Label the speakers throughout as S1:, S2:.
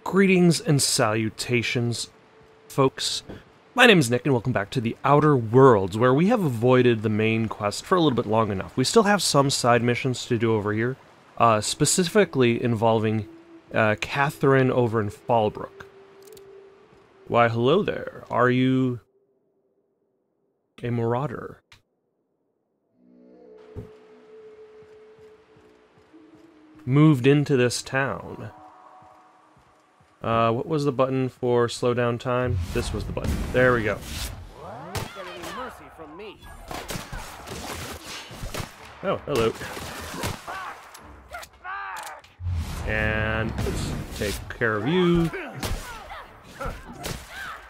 S1: Greetings and salutations, folks. My name is Nick, and welcome back to the Outer Worlds, where we have avoided the main quest for a little bit long enough. We still have some side missions to do over here, specifically involving Catherine over in Fallbrook. Why, hello there. Are you a marauder? Moved into this town. What was the button for slow down time? This was the button. There we go. Oh, hello. And let's take care of you.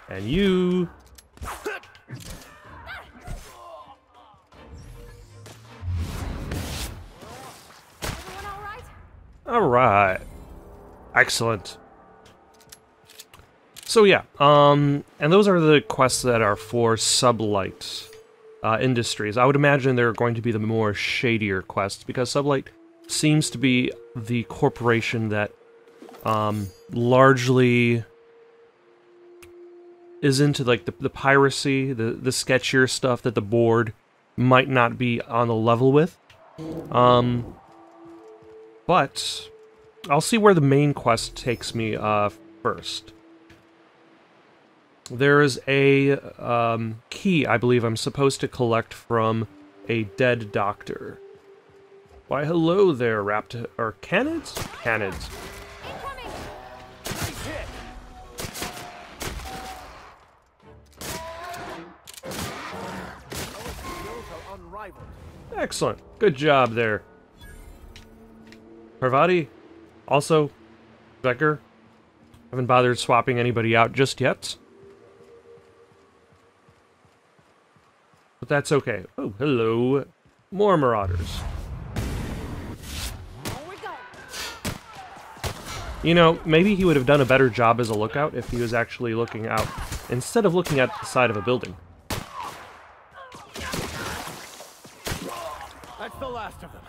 S1: And you. Alright. Excellent. So yeah, and those are the quests that are for Sublight Industries. I would imagine they're going to be the more shadier quests, because Sublight seems to be the corporation that largely is into like the piracy, the sketchier stuff that the board might not be on the level with. But I'll see where the main quest takes me first. There is a key, I believe, I'm supposed to collect from a dead doctor. Why, hello there, or Canids? Canids. Excellent. Good job there. Parvati? Also, Becker? Haven't bothered swapping anybody out just yet. But that's okay. Oh, hello. More marauders. You know, maybe he would have done a better job as a lookout if he was actually looking out, instead of looking at the side of a building.
S2: That's the last of them.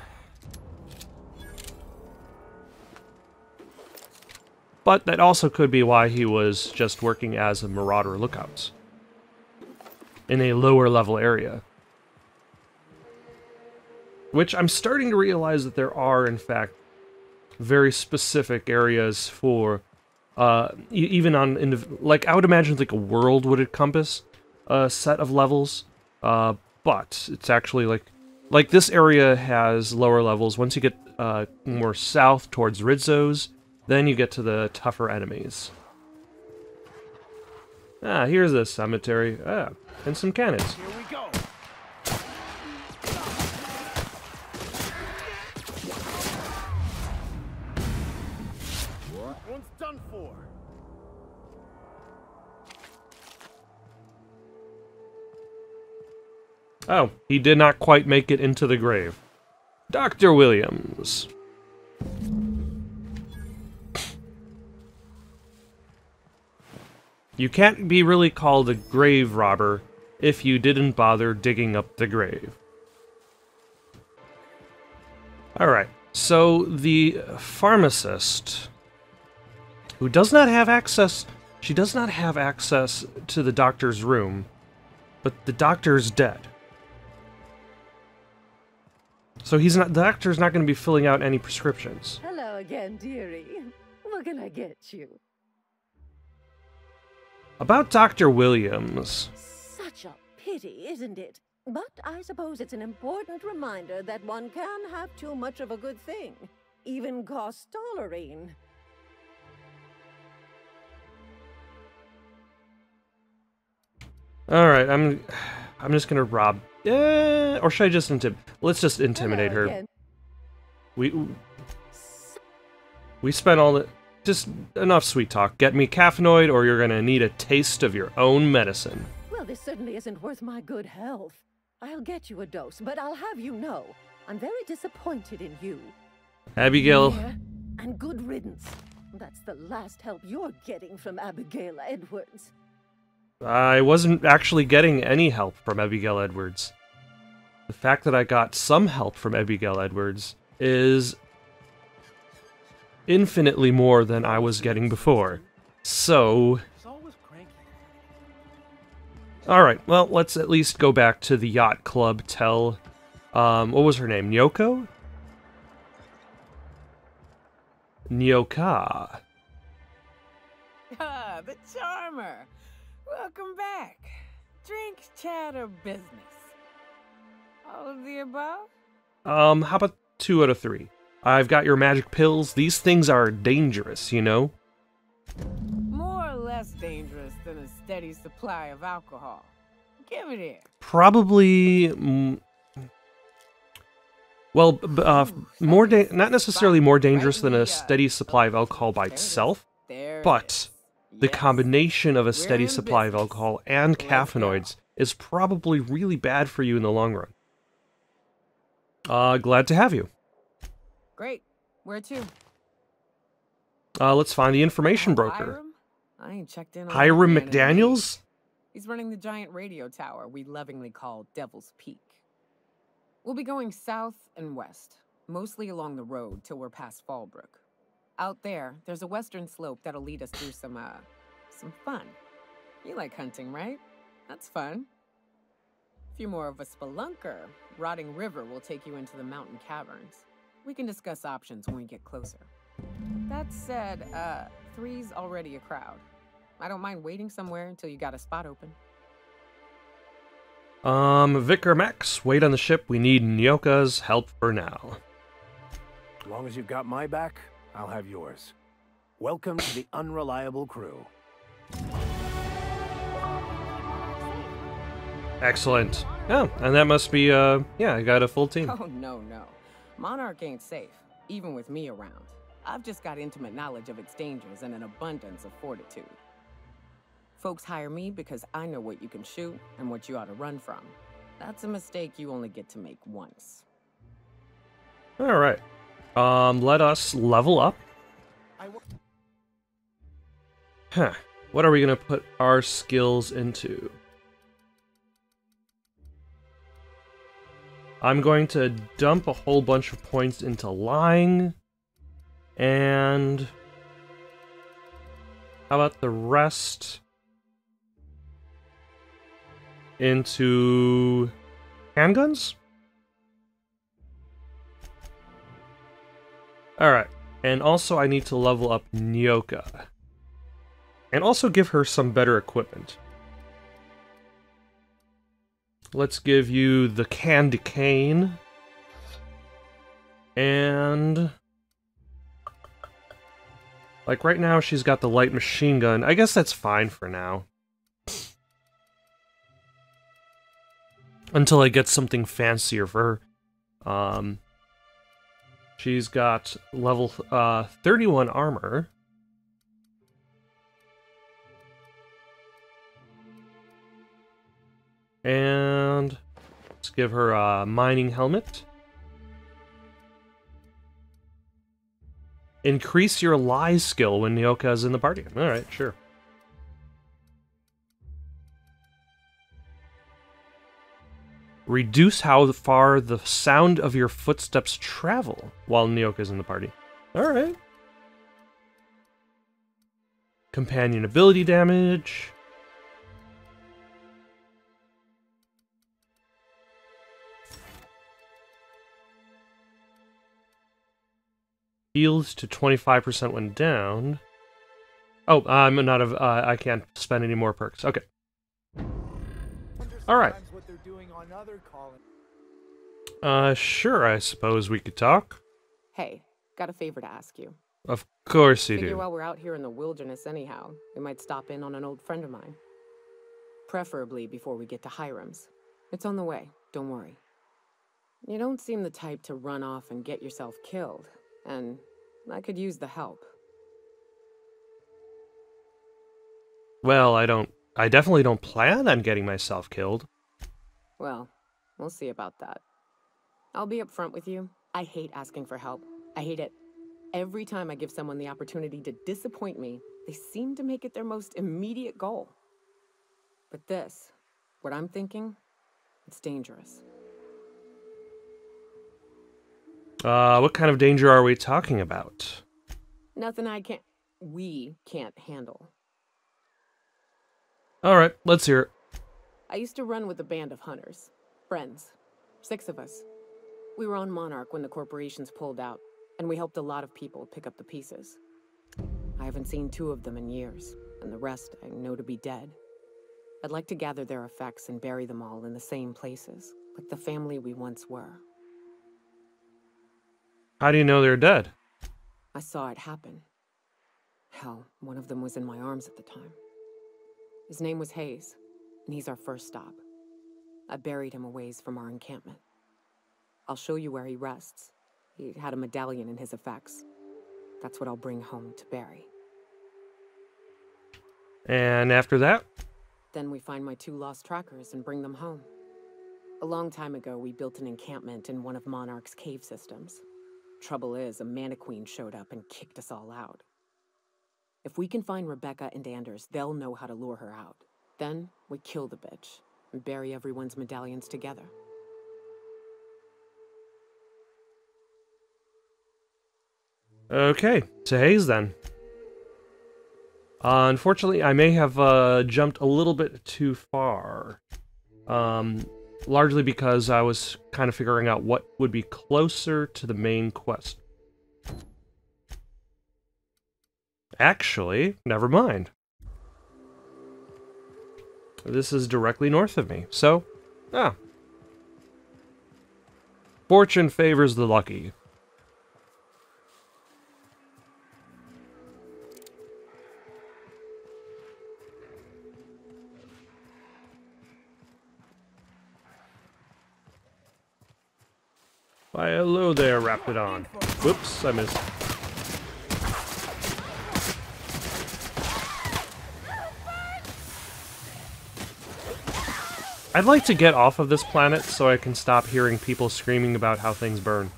S1: But that also could be why he was just working as a marauder lookout in a lower level area. Which I'm starting to realize that there are, in fact, very specific areas for, even on, like, I would imagine like a world would encompass a set of levels, but it's actually like this area has lower levels. Once you get more south towards Rizzos, then you get to the tougher enemies. Ah, here's a cemetery. Ah, and some cannons.
S2: Here we go. One's done for.
S1: Oh, he did not quite make it into the grave. Dr. Williams. You can't be really called a grave robber if you didn't bother digging up the grave. Alright, so the pharmacist, who does not have access, she does not have access to the doctor's room, but the doctor's dead. So the doctor's not going to be filling out any prescriptions.
S3: Hello again, dearie. What can I get you?
S1: About Dr. Williams.
S3: Such a pity, isn't it? But I suppose it's an important reminder that one can have too much of a good thing. Even cost tolerine.
S1: Alright, I'm just gonna rob. Or should I just let's just intimidate her.
S3: Again.
S1: We spent all the... Just enough sweet talk. Get me caffeinoid, or you're gonna need a taste of your own medicine.
S3: Well, this certainly isn't worth my good health. I'll get you a dose, but I'll have you know, I'm very disappointed in you.
S1: Abigail.
S3: Yeah, and good riddance. That's the last help you're getting from Abigail Edwards.
S1: I wasn't actually getting any help from Abigail Edwards. The fact that I got some help from Abigail Edwards is infinitely more than I was getting before. So...
S2: He's always cranky.
S1: Alright, well, let's at least go back to the yacht club, tell... what was her name? Nyoko? Nyoka.
S4: Ah, the charmer. Welcome back. Drink, chat, or business? All of the above?
S1: How about 2 out of 3? I've got your magic pills. These things are dangerous, you know?
S4: More or less dangerous than a steady supply of alcohol. Give it here.
S1: Probably... well, more not necessarily more dangerous than a steady supply of alcohol by itself, but the combination of a steady supply of alcohol and caffeinoids is probably really bad for you in the long run. Glad to have you.
S4: Great. Where to?
S1: Let's find the information broker.
S4: Hiram? I ain't checked in on
S1: Hiram
S4: that man in
S1: McDaniels?
S4: days. He's running the giant radio tower we lovingly call Devil's Peak. We'll be going south and west, mostly along the road till we're past Fallbrook. Out there's a western slope that'll lead us through some fun. You like hunting, right? That's fun. If you're more of a spelunker, Rotting River will take you into the mountain caverns. We can discuss options when we get closer. That said, 3's already a crowd. I don't mind waiting somewhere until you got a spot open.
S1: Vicar Max, wait on the ship. We need Nyoka's help for now.
S2: As long as you've got my back, I'll have yours. Welcome to the unreliable crew.
S1: Excellent. Oh, and that must be, yeah, I got a full team.
S4: Oh, no. Monarch ain't safe, even with me around. I've just got intimate knowledge of its dangers and an abundance of fortitude. Folks hire me because I know what you can shoot and what you ought to run from. That's a mistake you only get to make once.
S1: Alright. Let us level up. Huh. What are we gonna put our skills into? I'm going to dump a whole bunch of points into lying. And... how about the rest into handguns? Alright. And also I need to level up Nyoka. And also give her some better equipment. Let's give you the candy cane. And... like right now she's got the light machine gun. I guess that's fine for now. Until I get something fancier for her. She's got level 31 armor. And let's give her a mining helmet. Increase your lie skill when Nyoka is in the party. Alright, sure. Reduce how far the sound of your footsteps travel while Nyoka is in the party. Alright. Companion ability damage. Heals to 25% when down. Oh, I'm not of. I can't spend any more perks. Okay. All right. Sure. I suppose we could talk.
S4: Hey, got a favor to ask you.
S1: Of course you
S4: Figure
S1: do.
S4: while we're out here in the wilderness anyhow, we might stop in on an old friend of mine. Preferably before we get to Hiram's. It's on the way. Don't worry. You don't seem the type to run off and get yourself killed. And I could use the help.
S1: Well, I definitely don't plan on getting myself killed.
S4: Well, we'll see about that. I'll be upfront with you. I hate asking for help. I hate it. Every time I give someone the opportunity to disappoint me, they seem to make it their most immediate goal. But this, what I'm thinking, it's dangerous.
S1: What kind of danger are we talking about?
S4: Nothing we can't handle.
S1: Alright, let's hear it.
S4: I used to run with a band of hunters. Friends. 6 of us. We were on Monarch when the corporations pulled out, and we helped a lot of people pick up the pieces. I haven't seen 2 of them in years, and the rest I know to be dead. I'd like to gather their effects and bury them all in the same places, like the family we once were.
S1: How do you know they're dead?
S4: I saw it happen. Hell, one of them was in my arms at the time. His name was Hayes, and he's our first stop. I buried him a ways from our encampment. I'll show you where he rests. He had a medallion in his effects. That's what I'll bring home to bury.
S1: And after that?
S4: Then we find my 2 lost trackers and bring them home. A long time ago, we built an encampment in one of Monarch's cave systems. Trouble is, a Mannequin showed up and kicked us all out. If we can find Rebecca and Anders, they'll know how to lure her out. Then we kill the bitch and bury everyone's medallions together.
S1: Okay, to Hayes then. Unfortunately, I may have jumped a little bit too far. Largely because I was kind of figuring out what would be closer to the main quest. Actually, never mind. This is directly north of me, so, fortune favors the lucky. Why, hello there, Raptidon. Whoops, I missed. I'd like to get off of this planet so I can stop hearing people screaming about how things burn.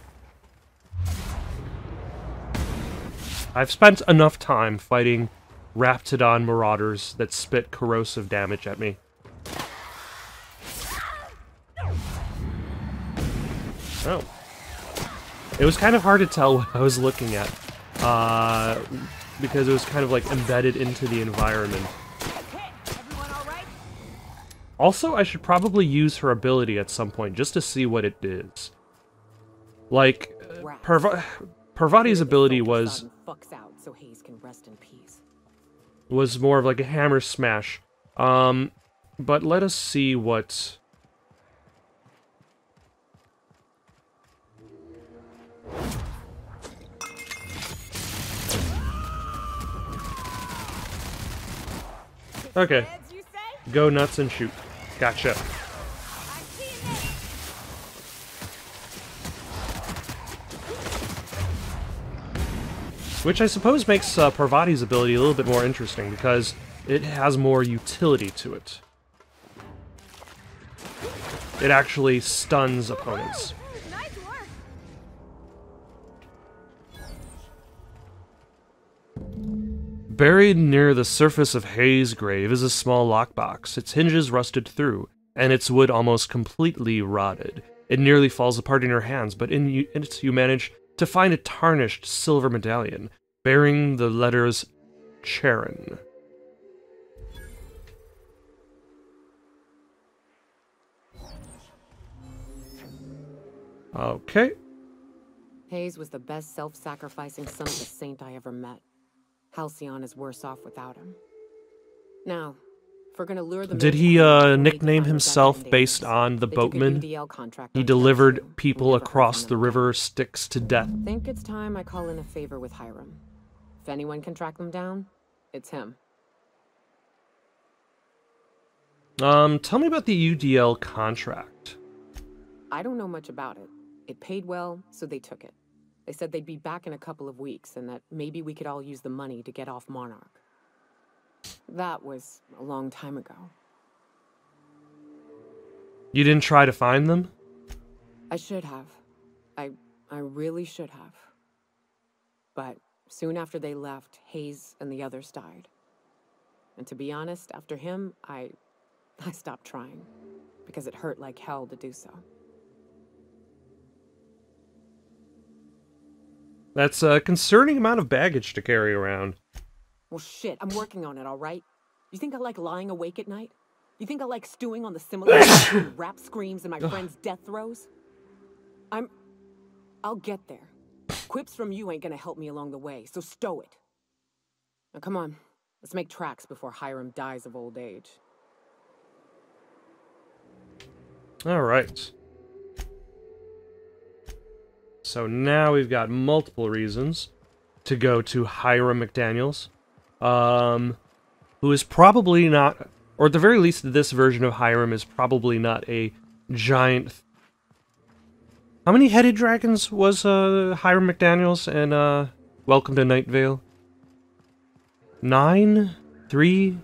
S1: I've spent enough time fighting Raptidon marauders that spit corrosive damage at me. Oh. It was kind of hard to tell what I was looking at, because it was kind of like embedded into the environment. Also, I should probably use her ability at some point just to see what it is. Like, Parvati's ability was more of like a hammer smash. But let us see what... Okay. Go nuts and shoot. Gotcha. Which I suppose makes Parvati's ability a little bit more interesting, because it has more utility to it. It actually stuns opponents. Buried near the surface of Hayes' grave is a small lockbox. Its hinges rusted through, and its wood almost completely rotted. It nearly falls apart in your hands, but in it you manage to find a tarnished silver medallion, bearing the letters Charon. Okay.
S4: Hayes was the best self-sacrificing son of a saint I ever met. Halcyon is worse off without him. Now, if we're gonna lure them...
S1: Did he nickname himself based on the boatman? He delivered people across the river Styx to death.
S4: Think it's time I call in a favor with Hiram. If anyone can track them down, it's him.
S1: Tell me about the UDL contract.
S4: I don't know much about it. It paid well, so they took it. They said they'd be back in a couple of weeks, and that maybe we could all use the money to get off Monarch. That was a long time ago.
S1: You didn't try to find them?
S4: I should have. I really should have. But soon after they left, Hayes and the others died. And to be honest, after him, I stopped trying. Because it hurt like hell to do so.
S1: That's a concerning amount of baggage to carry around.
S4: Well, shit, I'm working on it, all right? You think I like lying awake at night? You think I like stewing on the similarities rap screams and my friends' death throes? I'll get there. Quips from you ain't gonna help me along the way, so stow it. Now come on, let's make tracks before Hiram dies of old age.
S1: Alright. So now we've got multiple reasons to go to Hiram McDaniels, who is probably not, or at the very least this version of Hiram is probably not a giant... How many headed dragons was Hiram McDaniels in Welcome to Night Vale? 9? 3?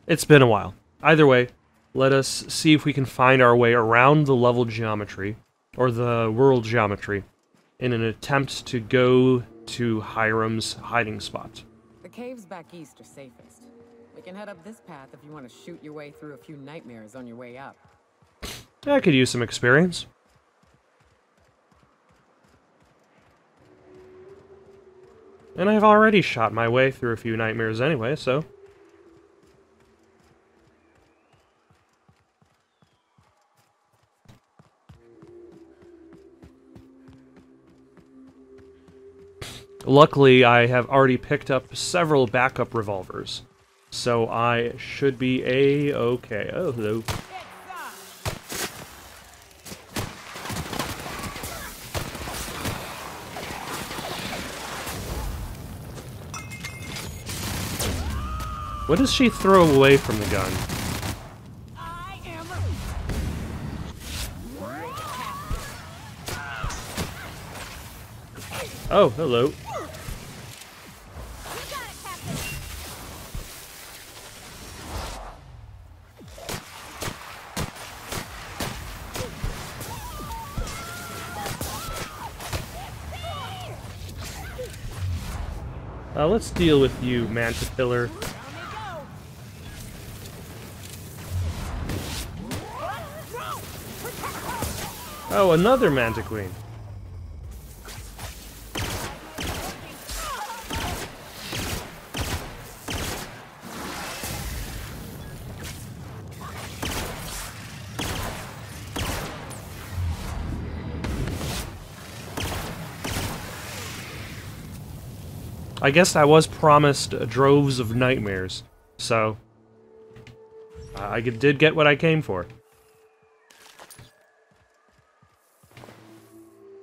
S1: It's been a while. Either way, let us see if we can find our way around the level geometry, or the world geometry, in an attempt to go to Hiram's hiding spot.
S4: The caves back east are safest. We can head up this path if you want to shoot your way through a few nightmares on your way up.
S1: I could use some experience. And I've already shot my way through a few nightmares anyway, so... Luckily, I have already picked up several backup revolvers, so I should be a-okay. Oh, hello. What does she throw away from the gun? Oh, hello. Let's deal with you, Mantipillar. Oh, another Mantiqueen. I guess I was promised droves of nightmares, so I did get what I came for.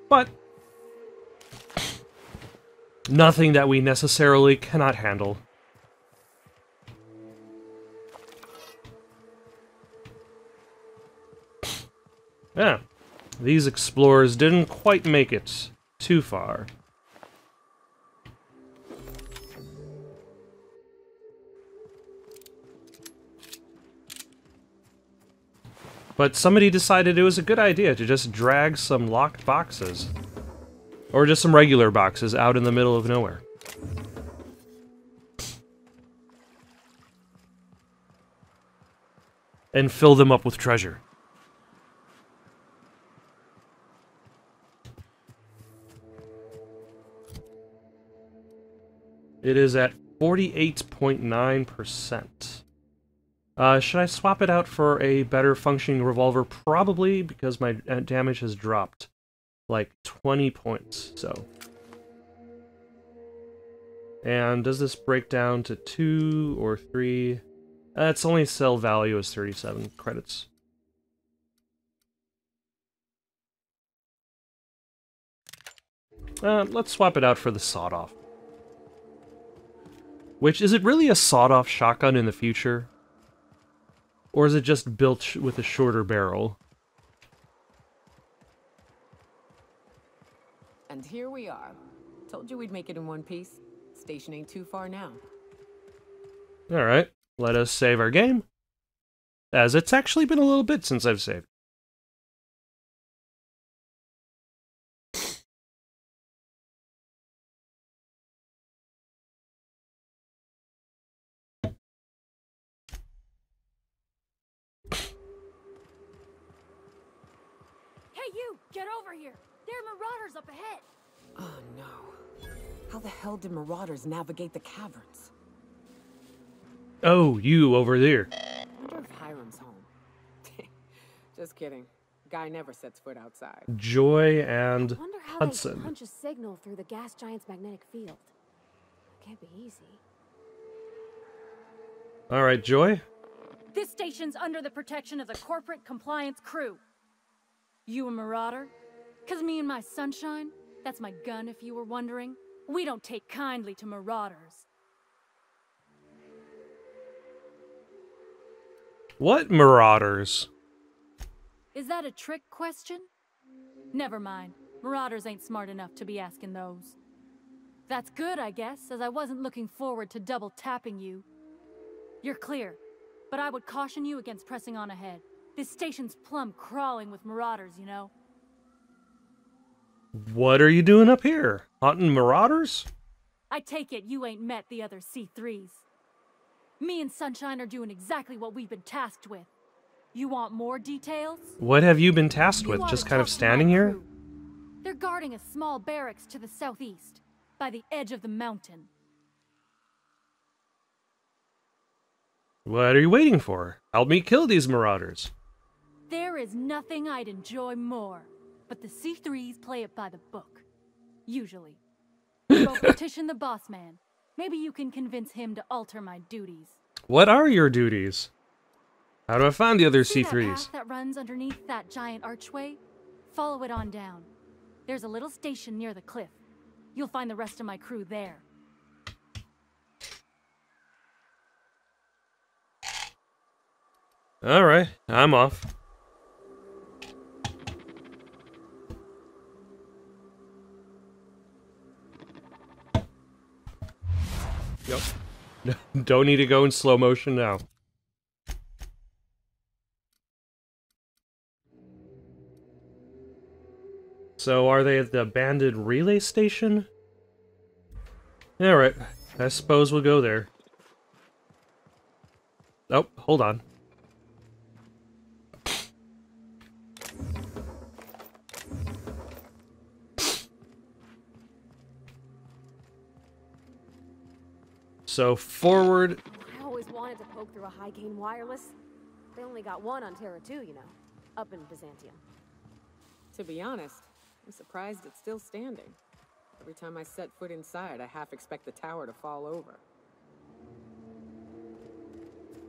S1: But nothing that we necessarily cannot handle. Yeah, these explorers didn't quite make it too far. But somebody decided it was a good idea to just drag some locked boxes, or just some regular boxes, out in the middle of nowhere. And fill them up with treasure. It is at 48.9%. Should I swap it out for a better functioning revolver? Probably, because my damage has dropped like 20 points, so. And does this break down to 2 or 3? Its only sell value is 37 credits. Let's swap it out for the sawed-off. Which, is it really a sawed-off shotgun in the future? Or is it just built with a shorter barrel?
S4: And here we are. Told you we'd make it in one piece. Station ain't too far now.
S1: Alright, let us save our game. As it's actually been a little bit since I've saved.
S5: you! Get over here! There are marauders up ahead!
S4: Oh no. How the hell did marauders navigate the caverns?
S1: Oh, you over there.
S4: I wonder if Hiram's home. Just kidding. Guy never sets foot outside.
S1: Joy and
S5: I wonder how
S1: Hudson.
S5: they punch a signal through the gas giant's magnetic field. Can't be easy.
S1: All right, Joy.
S5: This station's under the protection of the corporate compliance crew. You a marauder? 'Cause me and my sunshine, that's my gun if you were wondering, we don't take kindly to marauders.
S1: What marauders?
S5: Is that a trick question? Never mind. Marauders ain't smart enough to be asking those. That's good, I guess, as I wasn't looking forward to double tapping you. You're clear, but I would caution you against pressing on ahead. This station's plumb crawling with marauders, you know?
S1: What are you doing up here? Hunting marauders?
S5: I take it you ain't met the other C3s. Me and Sunshine are doing exactly what we've been tasked with. You want more details?
S1: What have you been tasked with?
S5: You oughta
S1: Just kind of
S5: talk to
S1: standing
S5: my
S1: here?
S5: crew. They're guarding a small barracks to the southeast, by the edge of the mountain.
S1: What are you waiting for? Help me kill these marauders.
S5: There is nothing I'd enjoy more, but the C3s play it by the book. Usually. Go petition the boss man. Maybe you can convince him to alter my duties.
S1: What are your duties? How do I find the other
S5: See that
S1: C3s?
S5: path that runs underneath that giant archway? Follow it on down. There's a little station near the cliff. You'll find the rest of my crew there.
S1: Alright, I'm off. Yep. Don't need to go in slow motion now. So, are they at the abandoned relay station? Alright, I suppose we'll go there. Oh, hold on. So, forward.
S6: I always wanted to poke through a high-gain wireless. They only got one on Terra 2, you know, up in Byzantium.
S4: To be honest, I'm surprised it's still standing. Every time I set foot inside, I half expect the tower to fall over.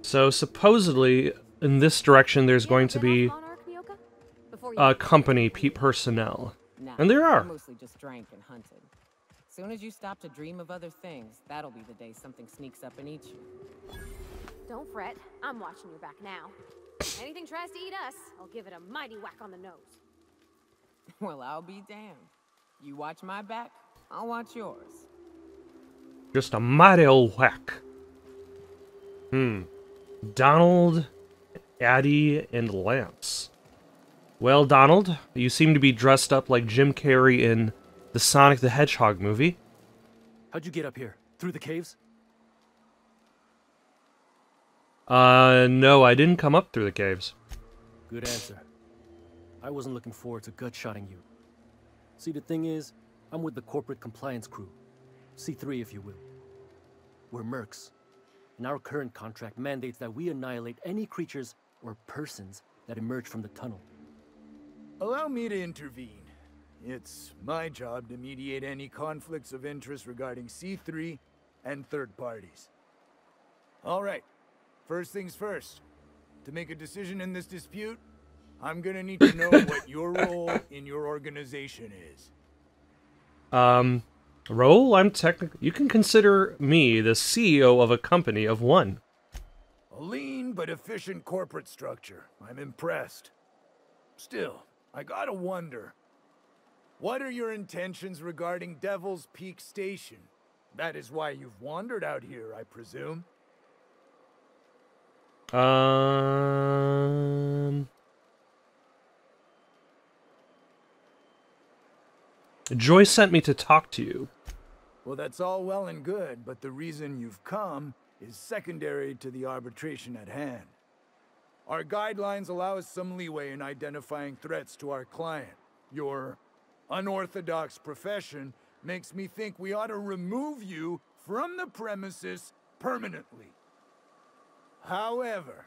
S1: So, supposedly, in this direction, there's going to be company personnel.
S4: Nah,
S1: And there are.
S4: I mostly just drank and hunted. Soon as you stop to dream of other things, that'll be the day something sneaks up and eats you.
S6: Don't fret, I'm watching your back now. Anything tries to eat us, I'll give it a mighty whack on the nose.
S4: Well, I'll be damned. You watch my back, I'll watch yours.
S1: Just a mighty old whack. Donald, Addie, and Lance. Well, Donald, you seem to be dressed up like Jim Carrey in the Sonic the Hedgehog movie.
S7: How'd you get up here? Through the caves?
S1: No, I didn't come up through the caves.
S7: Good answer. I wasn't looking forward to gut-shotting you. See, the thing is, I'm with the corporate compliance crew. C3, if you will. We're mercs. And our current contract mandates that we annihilate any creatures or persons that emerge from the tunnel.
S8: Allow me to intervene. It's my job to mediate any conflicts of interest regarding C3 and third parties. All right, first things first. To make a decision in this dispute, I'm gonna need to know what your role in your organization is.
S1: Role? I'm technically... You can consider me the CEO of a company of one.
S8: A lean but efficient corporate structure. I'm impressed. Still, I gotta wonder. What are your intentions regarding Devil's Peak Station? That is why you've wandered out here, I presume.
S1: Joy sent me to talk to you.
S8: Well, that's all well and good, but the reason you've come is secondary to the arbitration at hand. Our guidelines allow us some leeway in identifying threats to our client. Your unorthodox profession makes me think we ought to remove you from the premises permanently. However,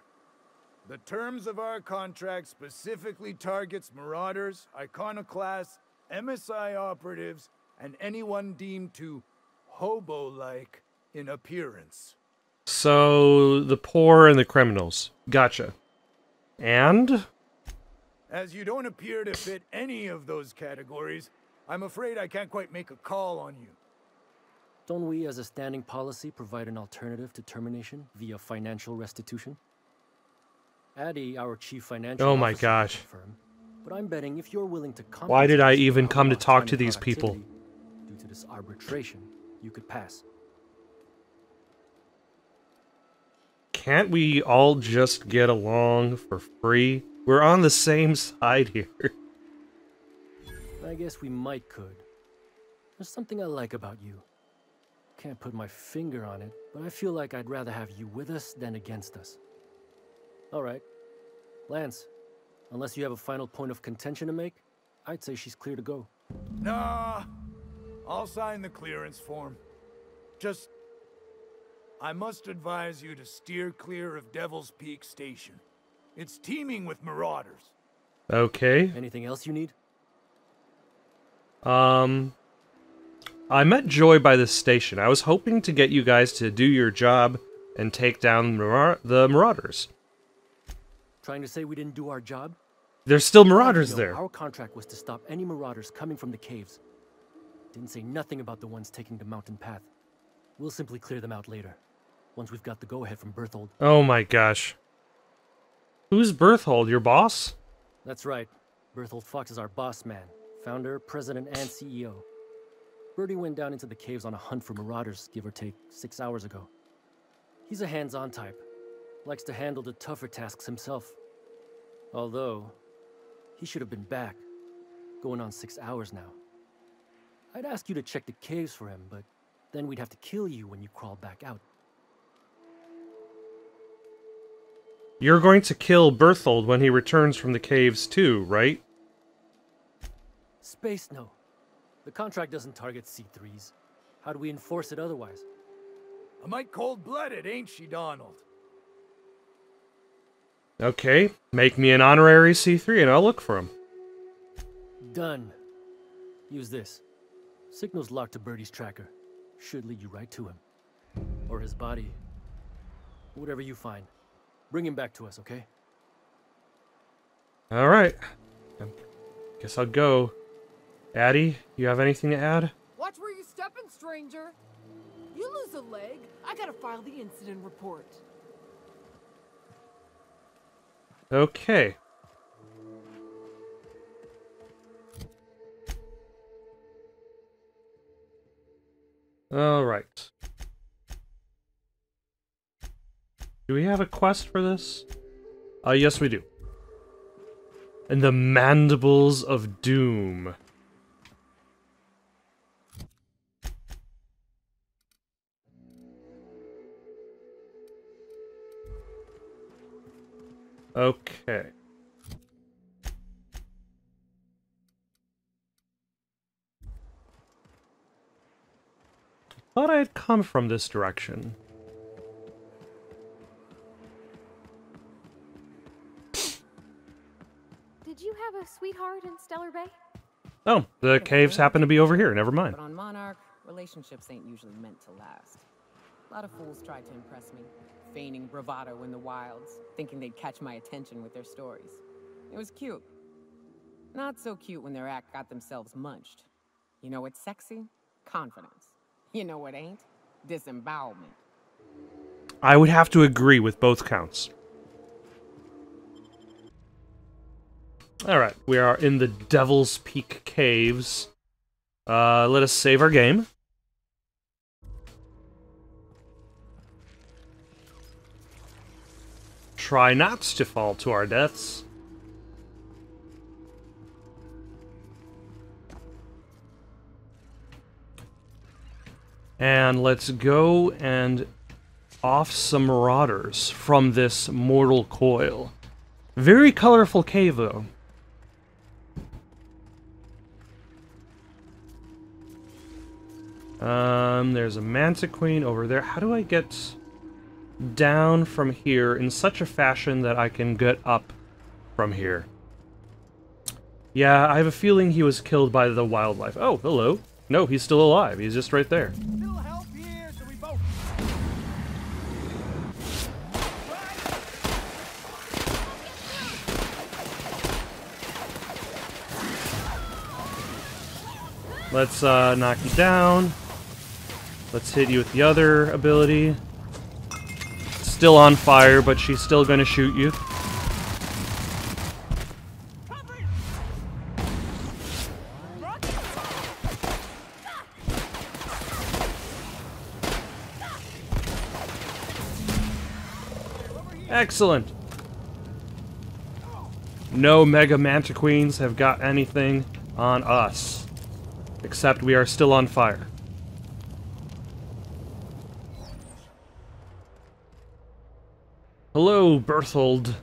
S8: the terms of our contract specifically targets marauders, iconoclasts, MSI operatives, and anyone deemed to hobo-like in appearance.
S1: So, the poor and the criminals. Gotcha. And?
S8: As you don't appear to fit any of those categories, I'm afraid I can't quite make a call on you.
S7: Don't we, as a standing policy, provide an alternative to termination via financial restitution? Addie, our chief financial
S1: Oh my
S7: officer,
S1: gosh.
S7: confirmed, but I'm betting if you're willing to compensate
S1: Why did I
S7: us
S1: even
S7: for
S1: come to
S7: our
S1: talk
S7: time
S1: to
S7: and
S1: these people?
S7: productivity due to this arbitration, you could pass.
S1: Can't we all just get along for free? We're on the same side here.
S7: I guess we might could. There's something I like about you. Can't put my finger on it, but I feel like I'd rather have you with us than against us. All right. Lance, unless you have a final point of contention to make, I'd say she's clear to go.
S8: Nah, I'll sign the clearance form. Just, I must advise you to steer clear of Devil's Peak Station. It's teeming with marauders.
S1: Okay.
S7: Anything else you need?
S1: I met Joy by this station. I was hoping to get you guys to do your job and take down the marauders.
S7: Trying to say we didn't do our job?
S1: There's still marauders
S7: No,
S1: there.
S7: Our contract was to stop any marauders coming from the caves. Didn't say nothing about the ones taking the mountain path. We'll simply clear them out later, once we've got the go-ahead from Berthold.
S1: Oh my gosh. Who's Berthold, your boss?
S7: That's right. Berthold Fox is our boss man, founder, president, and CEO. Bertie went down into the caves on a hunt for marauders, give or take, 6 hours ago. He's a hands-on type. Likes to handle the tougher tasks himself. Although, he should have been back. Going on 6 hours now. I'd ask you to check the caves for him, but then we'd have to kill you when you crawl back out.
S1: You're going to kill Berthold when he returns from the caves too, right?
S7: Space, no. The contract doesn't target C3s. How do we enforce it otherwise?
S8: A mite cold-blooded, ain't she, Donald?
S1: Okay, make me an honorary C3 and I'll look for him.
S7: Done. Use this. Signal's locked to Bertie's tracker. Should lead you right to him. Or his body. Whatever you find. Bring him back to us, okay?
S1: Alright. Guess I'll go. Addie, you have anything to add?
S9: Watch where you stepping, stranger. You lose a leg, I gotta file the incident report.
S1: Okay. Alright. Do we have a quest for this? Yes we do. And the Mandibles of Doom. Okay. Thought I had come from this direction.
S6: Did you have a sweetheart in Stellar Bay?
S1: Oh, the caves happen to be over here. Never mind.
S4: But on Monarch, relationships ain't usually meant to last. A lot of fools tried to impress me, feigning bravado in the wilds, thinking they'd catch my attention with their stories. It was cute. Not so cute when their act got themselves munched. You know what's sexy? Confidence. You know what ain't? Disembowelment.
S1: I would have to agree with both counts. Alright, we are in the Devil's Peak Caves. Let us save our game. Try not to fall to our deaths. And let's go and off some marauders from this mortal coil. Very colorful cave, though. There's a Mantiqueen over there. How do I get down from here in such a fashion that I can get up from here? Yeah, I have a feeling he was killed by the wildlife. Oh, hello. No, he's still alive. He's just right there.
S2: Little help here, so we both.
S1: Let's knock you down. Let's hit you with the other ability. Still on fire, but she's still gonna shoot you. Excellent. No Mega Mantiqueens have got anything on us. Except we are still on fire. Hello, Berthold.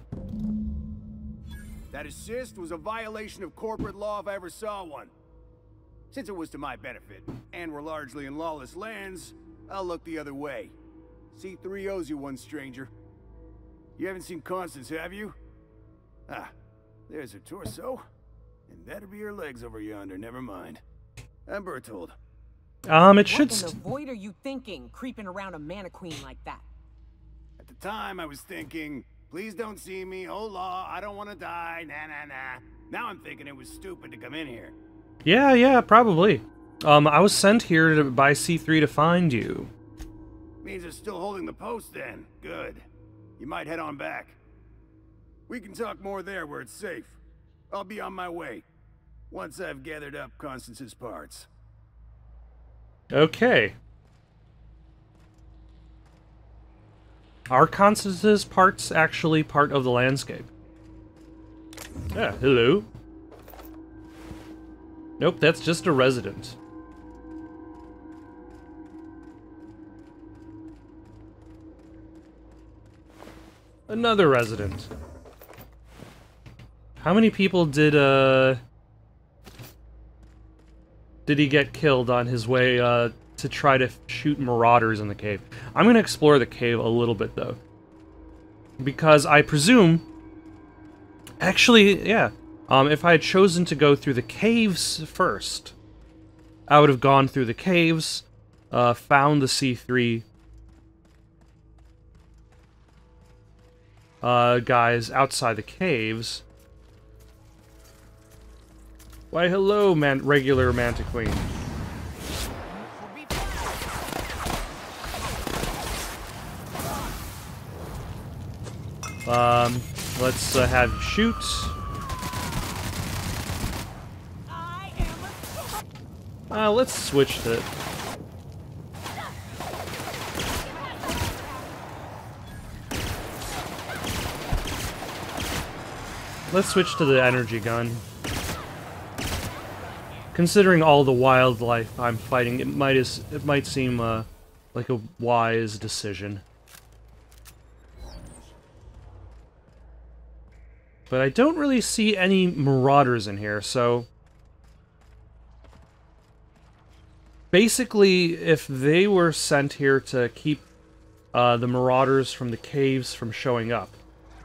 S2: That assist was a violation of corporate law if I ever saw one. Since it was to my benefit, and we're largely in lawless lands, I'll look the other way. C3 owes you one, stranger. You haven't seen Constance, have you? Ah, there's her torso. And that'll be her legs over yonder, never mind. I'm Berthold.
S1: It should
S4: What in the void are you thinking, creeping around a mannequin like that?
S2: At the time, I was thinking, please don't see me, oh law, I don't want to die, nah. Now I'm thinking it was stupid to come in here.
S1: Yeah, probably. I was sent here by C3 to find you.
S2: Means they're still holding the post then. Good. You might head on back. We can talk more there where it's safe. I'll be on my way, once I've gathered up Constance's parts.
S1: Okay. Are Constance's parts actually part of the landscape? Yeah, hello. Nope, that's just a resident. Another resident. How many people did he get killed on his way to try to shoot marauders in the cave? I'm gonna explore the cave a little bit though, because I presume, actually, yeah, if I had chosen to go through the caves first, I would have gone through the caves, found the C3 guys outside the caves. Why, hello, regular Mantiqueen. Let's have you shoot. Let's switch to... Let's switch to the energy gun. Considering all the wildlife I'm fighting, it might seem like a wise decision. But I don't really see any marauders in here, so... Basically, if they were sent here to keep the marauders from the caves from showing up,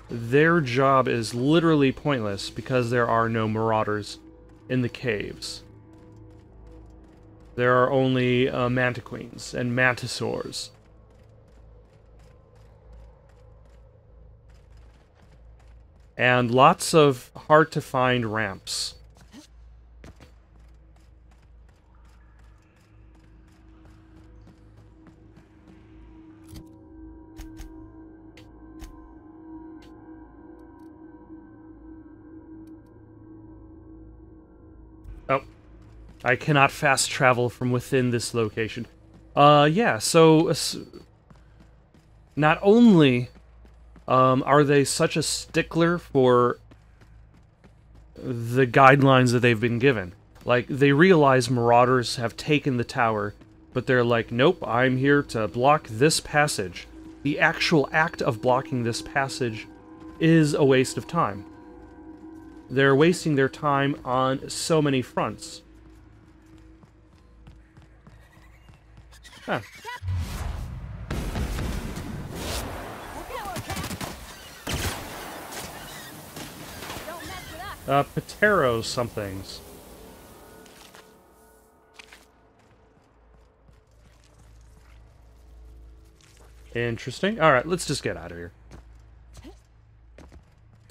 S1: their job is literally pointless because there are no marauders in the caves. There are only Mantiqueens and Mantisaurs. And lots of hard-to-find ramps. Oh. I cannot fast travel from within this location. Yeah, so... not only... are they such a stickler for the guidelines that they've been given? Like, they realize marauders have taken the tower, but they're like, nope, I'm here to block this passage. The actual act of blocking this passage is a waste of time. They're wasting their time on so many fronts. Huh. Patero somethings. Interesting. Alright, let's just get out of here.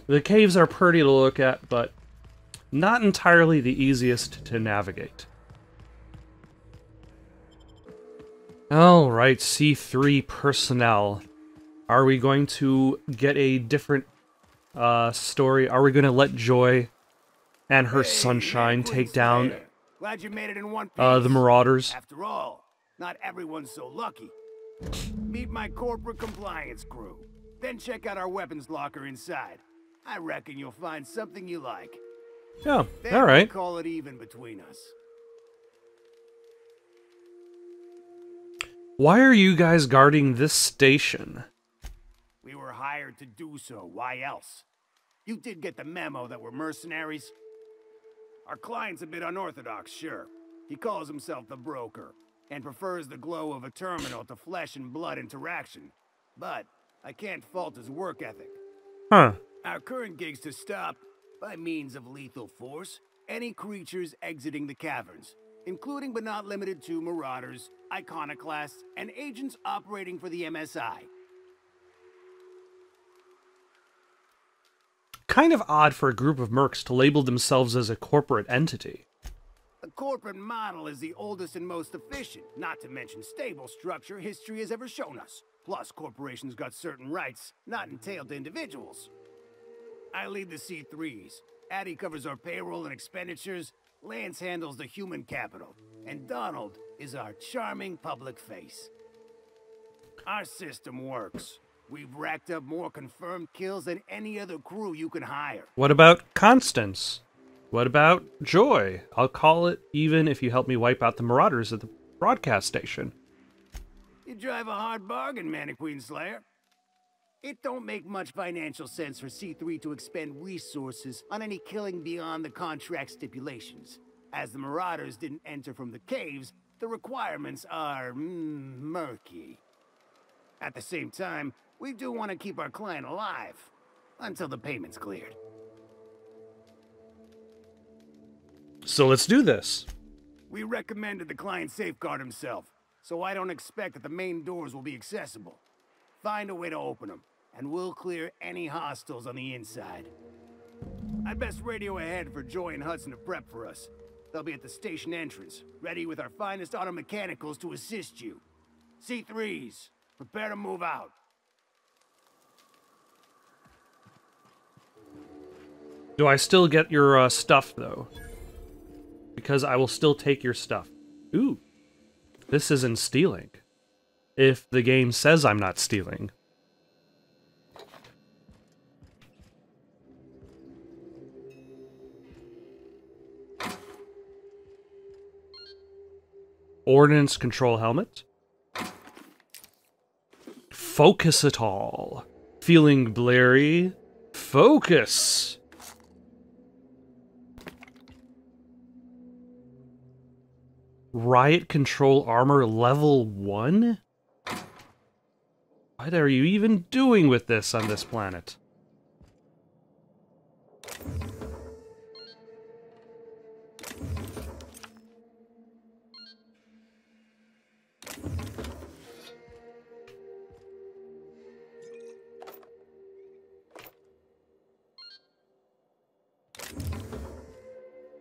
S1: The caves are pretty to look at, but not entirely the easiest to navigate. Alright, C3 personnel. Are we going to get a different story? Are we going to let Joy and her sunshine take down
S2: Glad you made it in one piece.
S1: the Marauders?
S2: After all, not everyone's so lucky. Meet my corporate compliance crew. Then check out our weapons locker inside. I reckon you'll find something you like.
S1: Yeah,
S2: Then
S1: alright.
S2: we'll call it even between us.
S1: Why are you guys guarding this station?
S2: We were hired to do so. Why else? You did get the memo that we're mercenaries? Our client's a bit unorthodox, sure. He calls himself the broker, and prefers the glow of a terminal to flesh and blood interaction. But I can't fault his work ethic.
S1: Huh.
S2: Our current gig's to stop, by means of lethal force, any creatures exiting the caverns, including but not limited to marauders, iconoclasts, and agents operating for the MSI.
S1: Kind of odd for a group of mercs to label themselves as a corporate entity.
S2: The corporate model is the oldest and most efficient, not to mention stable structure history has ever shown us. Plus, corporations got certain rights, not entailed to individuals. I lead the C3s. Addie covers our payroll and expenditures, Lance handles the human capital, and Donald is our charming public face. Our system works. We've racked up more confirmed kills than any other crew you can hire.
S1: What about Constance? What about Joy? I'll call it even if you help me wipe out the Marauders at the broadcast station.
S2: You drive a hard bargain, Mannequin Slayer. It don't make much financial sense for C3 to expend resources on any killing beyond the contract stipulations. As the Marauders didn't enter from the caves, the requirements are murky. At the same time, we do want to keep our client alive until the payment's cleared.
S1: So let's do this.
S2: We recommended the client safeguard himself, so I don't expect that the main doors will be accessible. Find a way to open them, and we'll clear any hostiles on the inside. I'd best radio ahead for Joy and Hudson to prep for us. They'll be at the station entrance, ready with our finest auto mechanicals to assist you. C3s, prepare to move out.
S1: Do I still get your stuff, though? Because I will still take your stuff. Ooh. This isn't stealing. If the game says I'm not stealing. Ordnance control helmet. Focus it all. Feeling blurry. Focus. Riot control armor level 1? What are you even doing with this on this planet?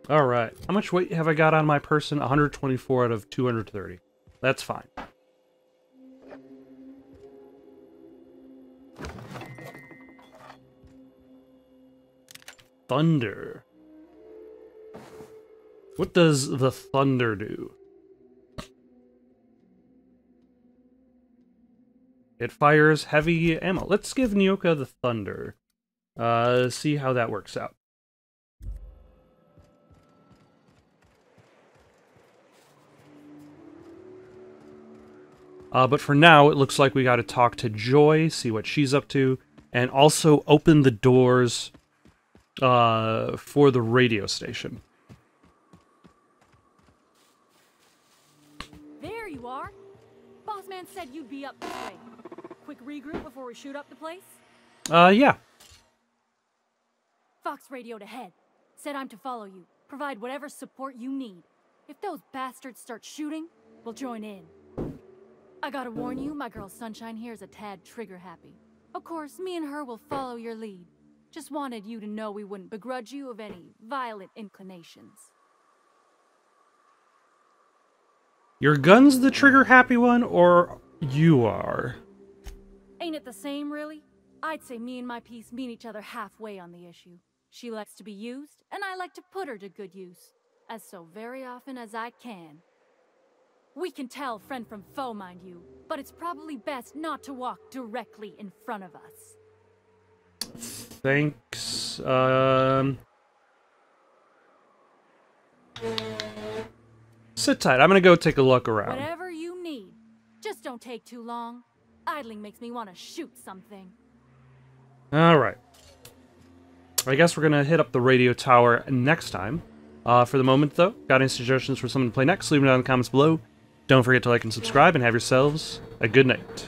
S1: Alright, how much weight have I got on my person? 124 out of 230. That's fine. Thunder. What does the thunder do? It fires heavy ammo. Let's give Nyoka the thunder. See how that works out. But for now, it looks like we gotta talk to Joy, see what she's up to. and also open the doors for the radio station.
S5: There you are. Boss man said you'd be up this way. Quick regroup before we shoot up the place?
S1: Yeah.
S5: Fox radioed ahead. Said I'm to follow you. Provide whatever support you need. If those bastards start shooting, we'll join in. I gotta warn you, my girl Sunshine here is a tad trigger-happy. Of course, me and her will follow your lead. Just wanted you to know we wouldn't begrudge you of any violent inclinations.
S1: Your gun's the trigger-happy one, or you are?
S5: Ain't it the same, really? I'd say me and my piece meet each other halfway on the issue. She likes to be used, and I like to put her to good use. As so very often as I can. We can tell friend from foe, mind you, but it's probably best not to walk directly in front of us.
S1: Thanks. Sit tight. I'm gonna go take a look around.
S5: Whatever you need. Just don't take too long. Idling makes me want to shoot something.
S1: Alright. I guess we're gonna hit up the radio tower next time. For the moment, though, got any suggestions for someone to play next? Leave them down in the comments below. Don't forget to like and subscribe, and have yourselves a good night.